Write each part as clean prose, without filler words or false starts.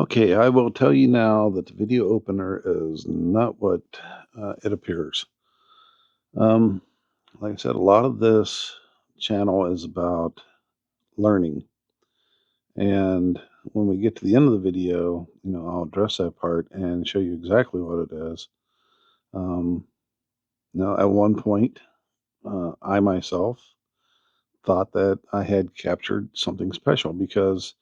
Okay, I will tell you now that the video opener is not what it appears. Um, like I said, a lot of this channel is about learning. And when we get to the end of the video, I'll address that part and show you exactly what it is. Um, at one point, I myself thought that I had captured something special because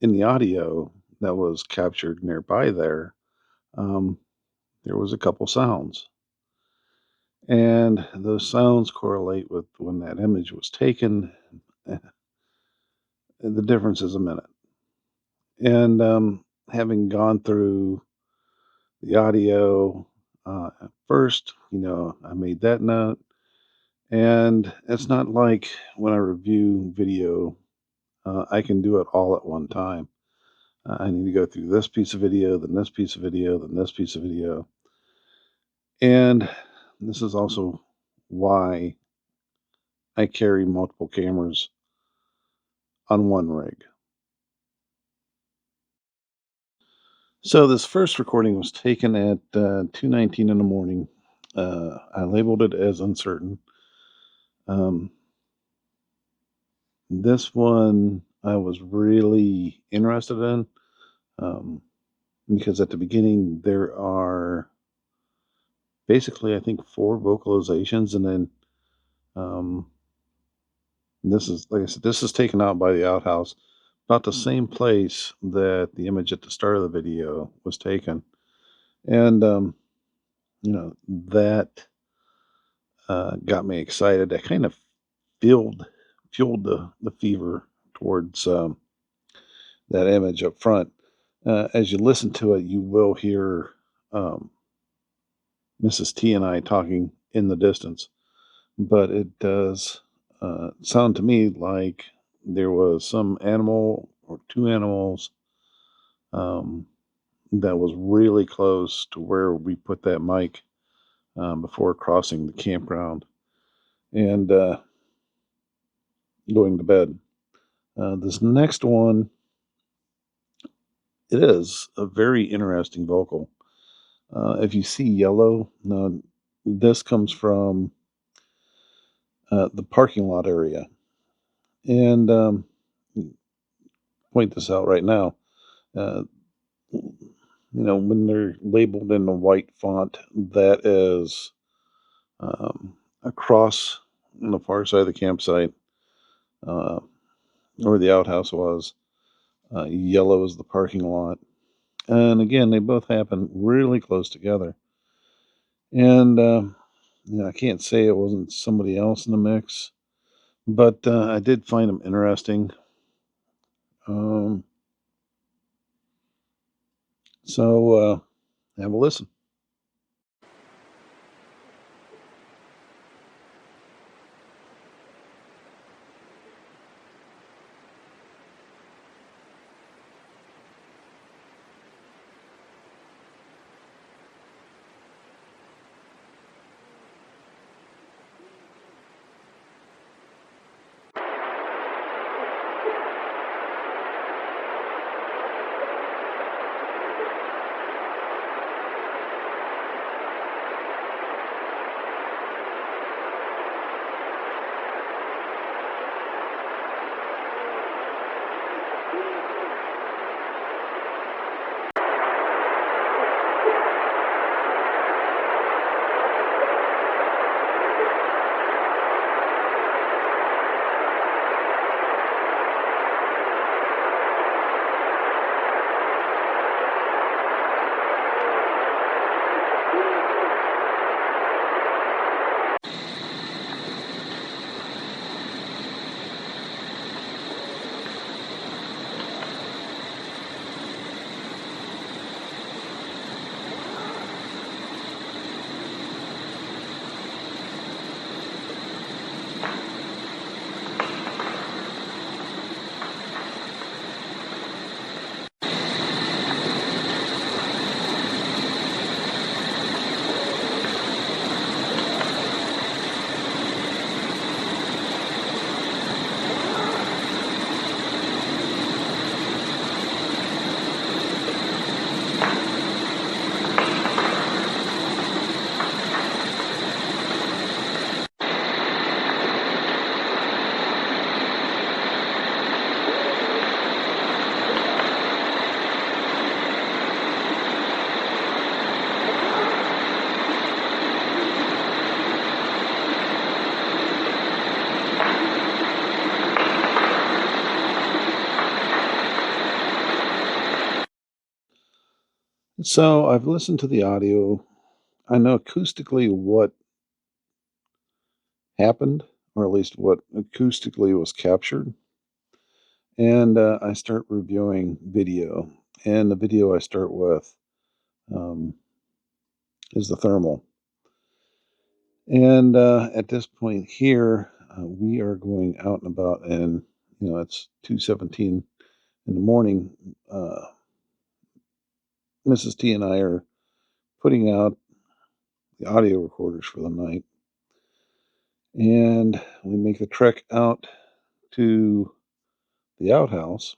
in the audio that was captured nearby um, there was a couple sounds. And those sounds correlate with when that image was taken. eh, The difference is a minute. And having gone through the audio at first, I made that note. And it's not like when I review video, I can do it all at one time. I need to go through this piece of video, then this piece of video, then this piece of video. And this is also why I carry multiple cameras on one rig. So this first recording was taken at 2:19 in the morning. I labeled it as uncertain. Um, this one I was really interested in um, because at the beginning there are basically I think four vocalizations, and then um, this is like I said, this is taken out by the outhouse, about the same place that the image at the start of the video was taken, and that got me excited. That kind of fueled the fever towards that image up front. As you listen to it, you will hear um, Mrs. T and I talking in the distance, but it does sound to me like there was some animal or two animals um, that was really close to where we put that mic before crossing the campground and going to bed. This next one, it is a very interesting vocal. If you see yellow, this comes from the parking lot area. And point this out right now. Uh, when they're labeled in the white font, that is across on the far side of the campsite, uh, where the outhouse was. Yellow is the parking lot. And again, they both happen really close together. And I can't say it wasn't somebody else in the mix, but I did find them interesting. Um, so have a listen. So I've listened to the audio. I know acoustically what happened, or at least what acoustically was captured. And I start reviewing video. And the video I start with um, is the thermal. And at this point here, we are going out and about, and it's 2:17 in the morning. Mrs. T and I are putting out the audio recorders for the night, and we make the trek out to the outhouse,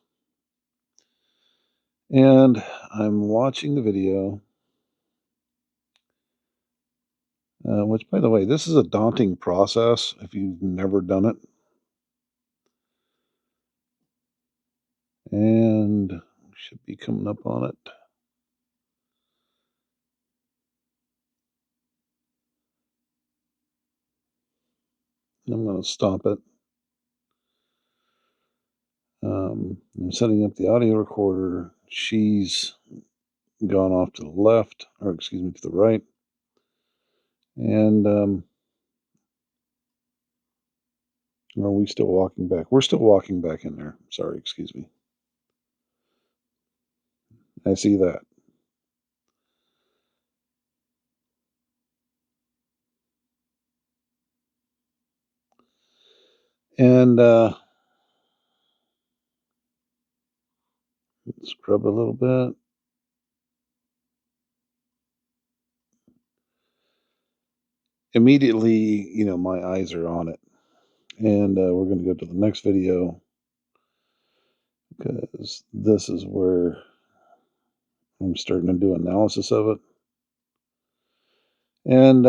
and I'm watching the video. Which, by the way, this is a daunting process if you've never done it, and should be coming up on it. I'm going to stop it. I'm setting up the audio recorder. She's gone off to the left, or excuse me, to the right. And are we still walking back? We're still walking back in there. Sorry, excuse me. I see that. And scrub a little bit. Immediately, my eyes are on it. And we're going to go to the next video because this is where I'm starting to do analysis of it. And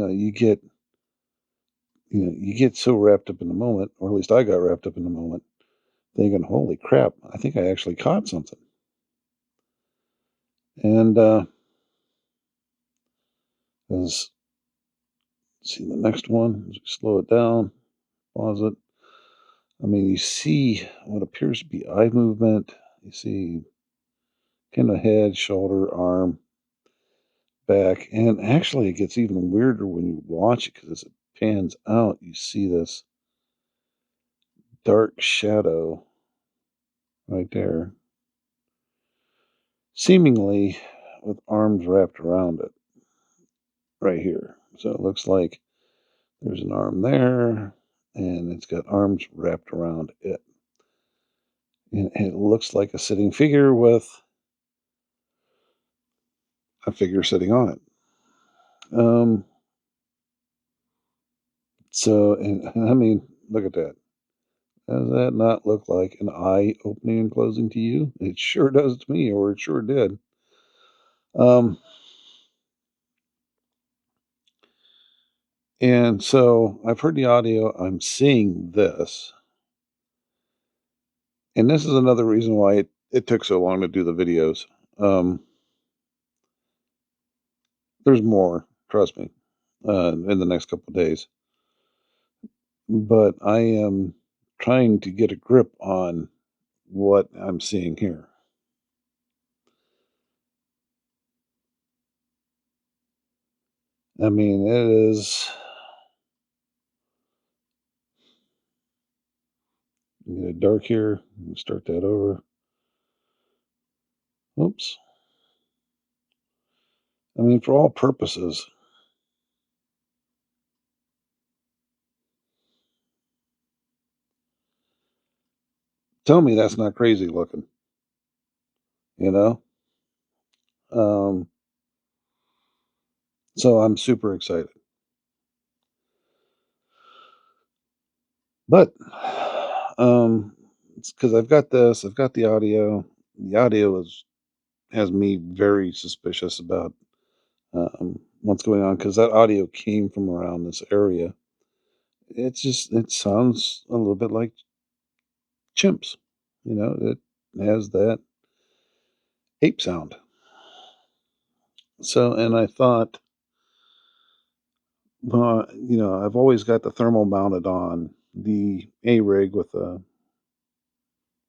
you get so wrapped up in the moment, or at least I got wrapped up in the moment, thinking, "Holy crap! I think I actually caught something." And as see the next one, as we slow it down, pause it. I mean, you see what appears to be eye movement. You see kind of head, shoulder, arm, back, and actually, it gets even weirder when you watch it because as it pans out, you see this dark shadow right there, seemingly with arms wrapped around it right here. So it looks like there's an arm there, and it's got arms wrapped around it. And it looks like a sitting figure with a figure sitting on it. Um, and I mean, look at that. Does that not look like an eye opening and closing to you? It sure does to me, or it sure did. Um, and so I've heard the audio, I'm seeing this. And this is another reason why it took so long to do the videos. Um, there's more, trust me, in the next couple of days. But I am trying to get a grip on what I'm seeing here. I mean, it is. Get it dark here. Start that over. Oops. I mean, for all purposes, tell me that's not crazy looking, you know? Um, so I'm super excited. But it's because I've got this, I've got the audio. The audio has me very suspicious about what's going on because that audio came from around this area. It sounds a little bit like chimps, it has that ape sound. So, and I thought, well, I've always got the thermal mounted on the A rig with a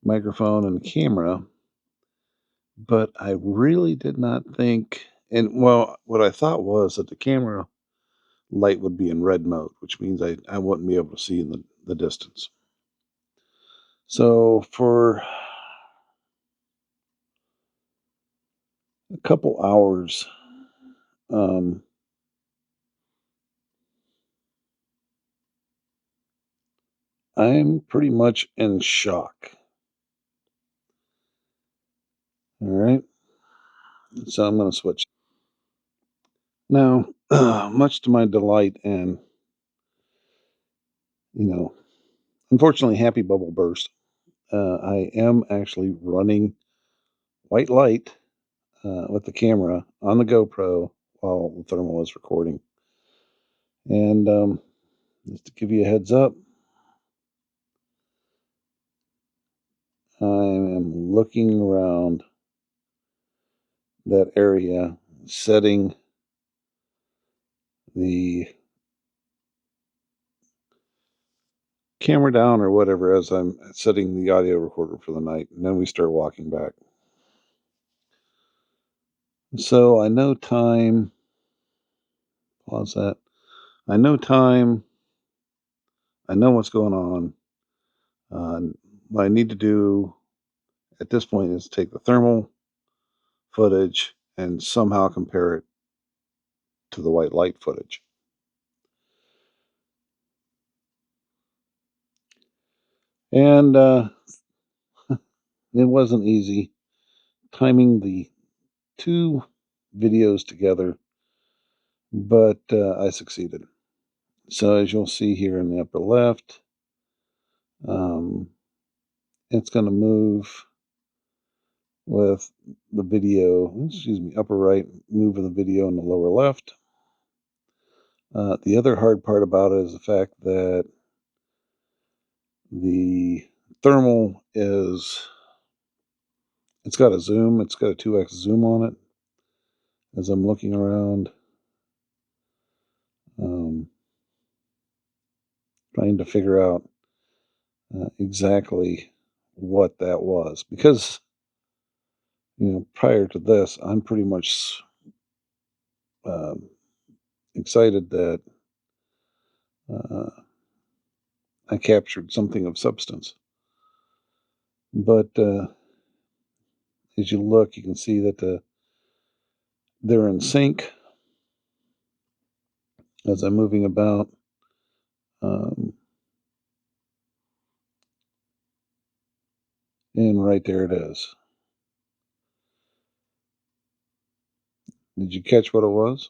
microphone and camera, but I really did not think. And well, what I thought was that the camera light would be in red mode, which means I wouldn't be able to see in the distance. So for a couple hours, um, I'm pretty much in shock. All right. So I'm going to switch. Now, much to my delight and, you know, unfortunately, happy bubble burst, I am actually running white light with the camera on the GoPro while the thermal is recording. And just to give you a heads up, I am looking around that area, setting the camera down or whatever as I'm setting the audio recorder for the night. And then we start walking back. So I know time. Pause that. I know time. I know what's going on. What I need to do at this point is take the thermal footage and somehow compare it to the white light footage. And it wasn't easy timing the two videos together, but I succeeded. So as you'll see here in the upper left, um, it's going to move with the video, excuse me, upper right, move with the video in the lower left. The other hard part about it is the fact that the thermal it's got a zoom, it's got a 2x zoom on it as I'm looking around, um, trying to figure out exactly what that was. Because, prior to this, I'm pretty much um, excited that uh, I captured something of substance. But as you look, you can see that they're in sync as I'm moving about. Um, and right there it is. Did you catch what it was?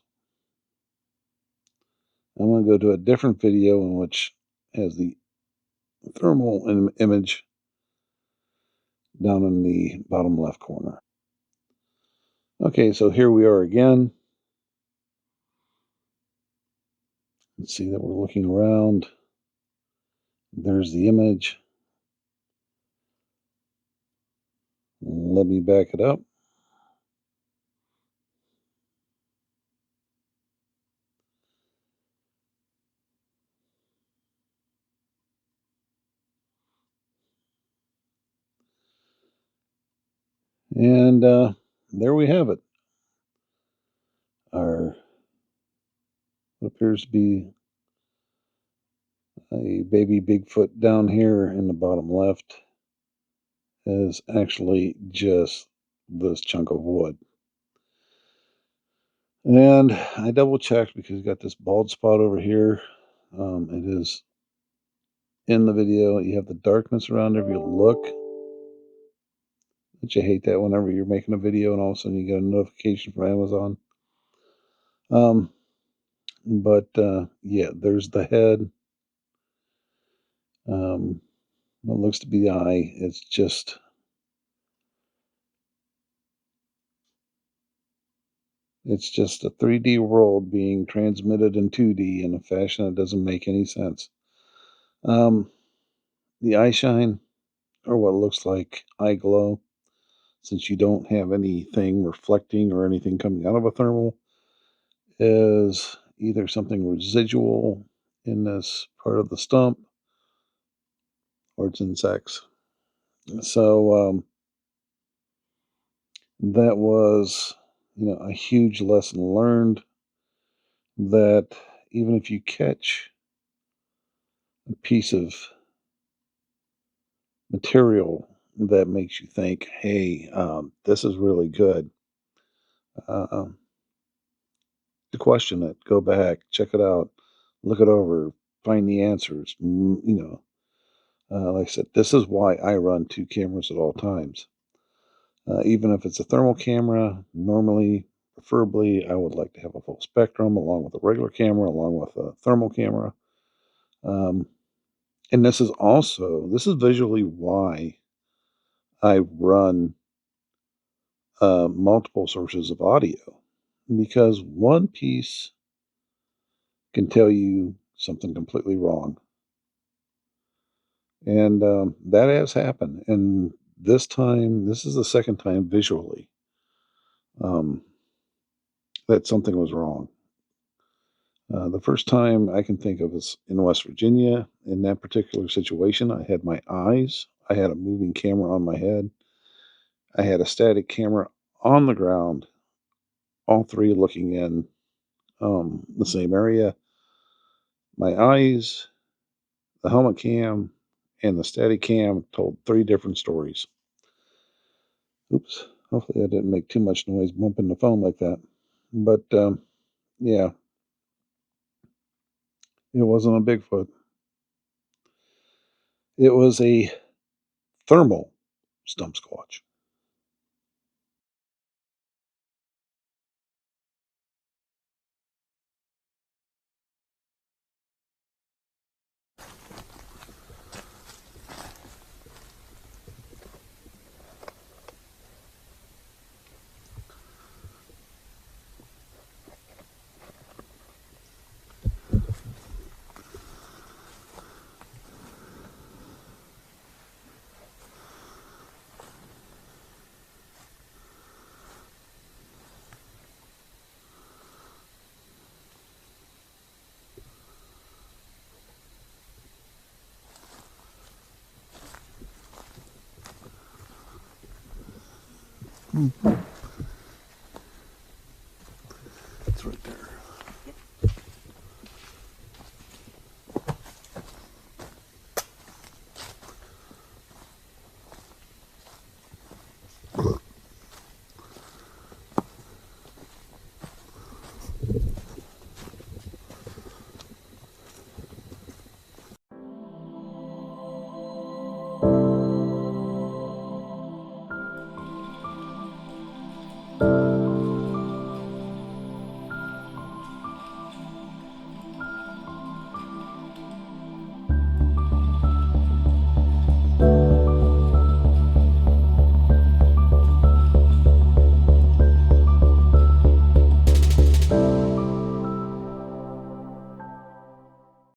I'm going to go to a different video in which has the thermal image down in the bottom left corner. Okay, so here we are again. Let's see that we're looking around. There's the image. Let me back it up. And there we have it. Our what appears to be a baby Bigfoot down here in the bottom left is actually just this chunk of wood. And I double checked because you got this bald spot over here. It is in the video. You have the darkness around every look. But you hate that whenever you're making a video and all of a sudden you get a notification from Amazon. Um, but yeah, there's the head. What looks to be the eye. It's just a 3D world being transmitted in 2D in a fashion that doesn't make any sense. Um, the eye shine, or what looks like eye glow, since you don't have anything reflecting or anything coming out of a thermal, is either something residual in this part of the stump or it's insects. So That was, a huge lesson learned that even if you catch a piece of material that makes you think, hey, this is really good, uh, to question it, go back, check it out, look it over, find the answers. Like I said, this is why I run two cameras at all times. Even if it's a thermal camera, normally, preferably, I would like to have a full spectrum along with a regular camera, along with a thermal camera. Um, and this is visually why I run multiple sources of audio, because one piece can tell you something completely wrong. And that has happened. And this time, this is the second time visually um, that something was wrong. The first time I can think of is in West Virginia. In that particular situation, I had my eyes, I had a moving camera on my head, I had a static camera on the ground, all three looking in the same area. My eyes, the helmet cam, and the static cam told three different stories. Oops. Hopefully, I didn't make too much noise bumping the phone like that. But yeah, it wasn't a Bigfoot. It was a thermal stump squatch.